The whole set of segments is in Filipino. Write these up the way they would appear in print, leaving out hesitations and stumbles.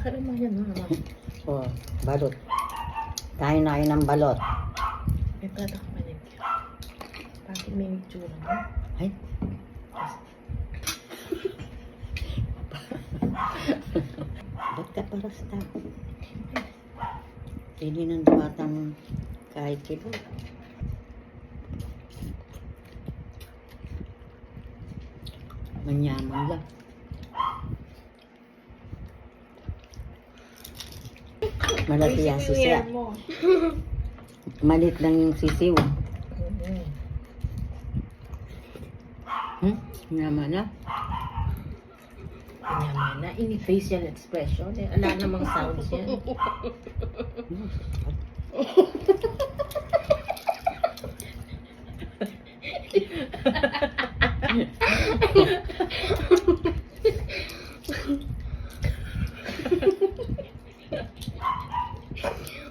Akin mo yan, mama. Oh, balot. Kain na kayo ng balot. May plata ka pa din. Bakit may itsura mo? Ay. Ba't ka paras ta? Hindi nang dumatang kahit kilo. Manyaman lang. Malaki ang sisiya. Malit lang yung sisiw. Yaman na. Yaman na. Ini facial expression. Eh. Ala namang sounds yan.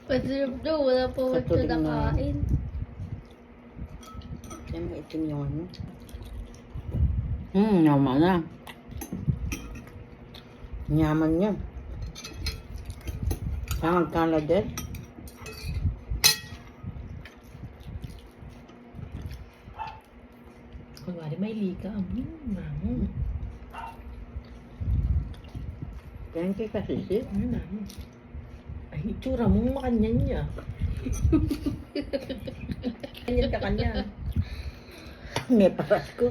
Masarap daw, wala pa wala Katuling na. nakain. Yan mo itim yung ano. Yaman na. Yaman niya. Saan magkala din? Kunwari may lika. Mamo. Ganyan kay kasisi. Mamo. Ay, itsura mo makanyan niya. Kanyan ka kanya. May paras ko.